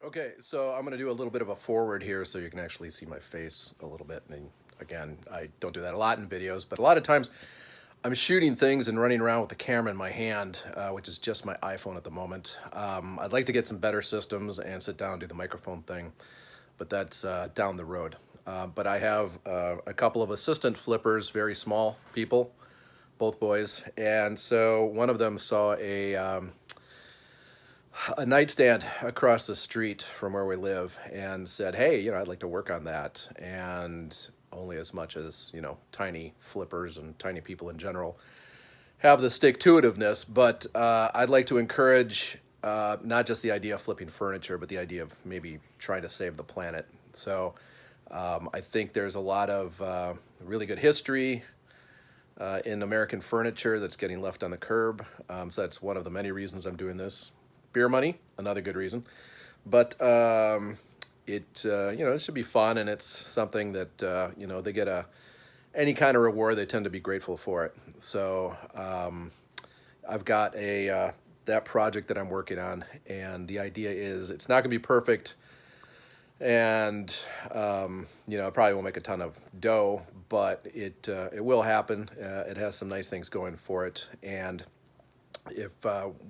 Okay, so I'm going to do a little bit of a forward here so you can actually see my face a little bit. And again, I don't do that a lot in videos, but a lot of times I'm shooting things and running around with the camera in my hand, which is just my iPhone at the moment. I'd like to get some better systems and sit down and do the microphone thing, but that's down the road. But I have a couple of assistant flippers, very small people, both boys. And so one of them saw a nightstand across the street from where we live and said, hey, I'd like to work on that. And only as much as, tiny flippers and tiny people in general have the stick-to-itiveness, but I'd like to encourage not just the idea of flipping furniture, but the idea of maybe trying to save the planet. So I think there's a lot of really good history in American furniture that's getting left on the curb. So that's one of the many reasons I'm doing this. Beer money, another good reason. But it should be fun, and it's something that they get any kind of reward. They tend to be grateful for it. So I've got that project that I'm working on, and the idea is it's not going to be perfect, and it probably won't make a ton of dough, but it will happen. It has some nice things going for it, and if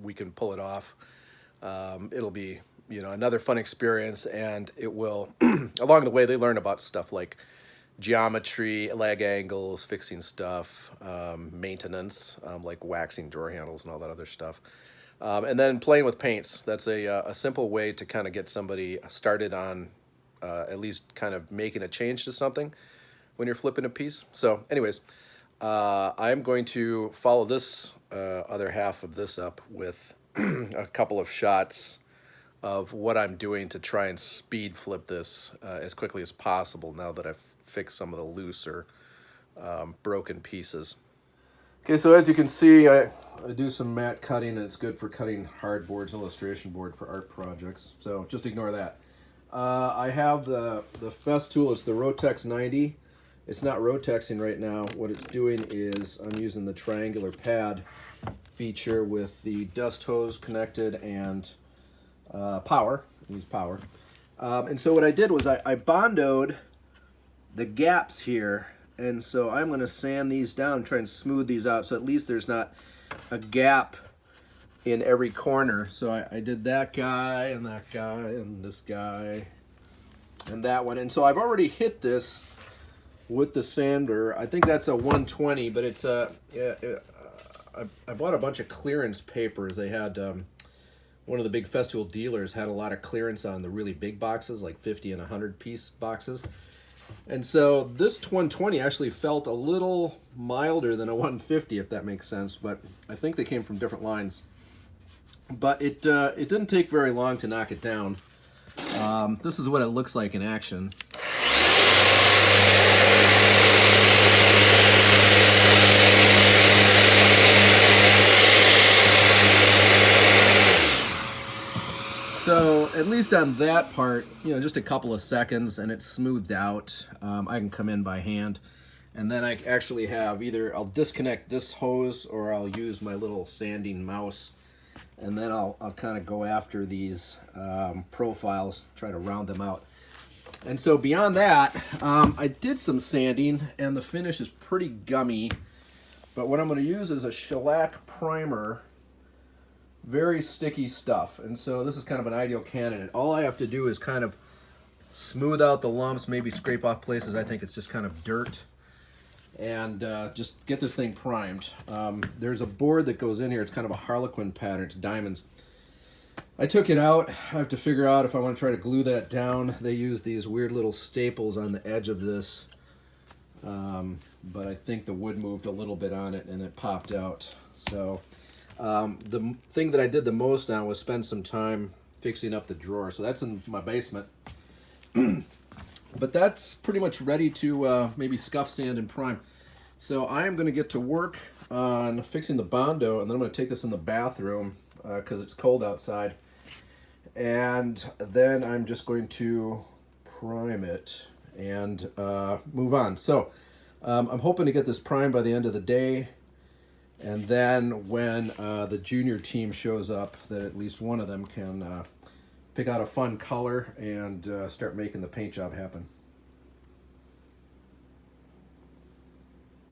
we can pull it off, it'll be another fun experience, and it will along the way they learn about stuff like geometry, lag angles, fixing stuff, maintenance, like waxing drawer handles and all that other stuff, and then playing with paints. That's a simple way to kind of get somebody started on at least kind of making a change to something when you're flipping a piece. So anyways, I'm going to follow this other half of this up with a couple of shots of what I'm doing to try and speed flip this as quickly as possible now that I've fixed some of the loose or broken pieces. Okay, so as you can see, I do some matte cutting, and it's good for cutting hard boards, illustration board for art projects. So just ignore that. I have the Festool. It's the Rotex 90. It's not Rotexing right now. What it's doing is I'm using the triangular pad feature with the dust hose connected and power. Use power. And so what I did was I bondoed the gaps here, and so I'm going to sand these down and try and smooth these out so at least there's not a gap in every corner. So I did that guy and that guy and this guy and that one. And so I've already hit this with the sander. I think that's a 120, but it's I bought a bunch of clearance papers. They had one of the big Festool dealers had a lot of clearance on the really big boxes, like 50 and 100 piece boxes. And so this 120 actually felt a little milder than a 150, if that makes sense. But I think they came from different lines. But it didn't take very long to knock it down. This is what it looks like in action. So at least on that part, just a couple of seconds and it's smoothed out. I can come in by hand, and then I actually have either I'll disconnect this hose or I'll use my little sanding mouse, and then I'll kind of go after these profiles, try to round them out. And so beyond that, I did some sanding and the finish is pretty gummy, but what I'm going to use is a shellac primer. Very sticky stuff, and so this is kind of an ideal candidate. All I have to do is kind of smooth out the lumps, maybe scrape off places I think it's just kind of dirt, and just get this thing primed. There's a board that goes in here. It's kind of a harlequin pattern. It's diamonds. I took it out. I have to figure out if I want to try to glue that down. They use these weird little staples on the edge of this, but I think the wood moved a little bit on it and it popped out. So the thing that I did the most on was spend some time fixing up the drawer. So that's in my basement. But that's pretty much ready to maybe scuff, sand, and prime. So I am going to get to work on fixing the Bondo, and then I'm going to take this in the bathroom because it's cold outside. And then I'm just going to prime it and move on. So I'm hoping to get this primed by the end of the day. And then when the junior team shows up, that at least one of them can pick out a fun color and start making the paint job happen.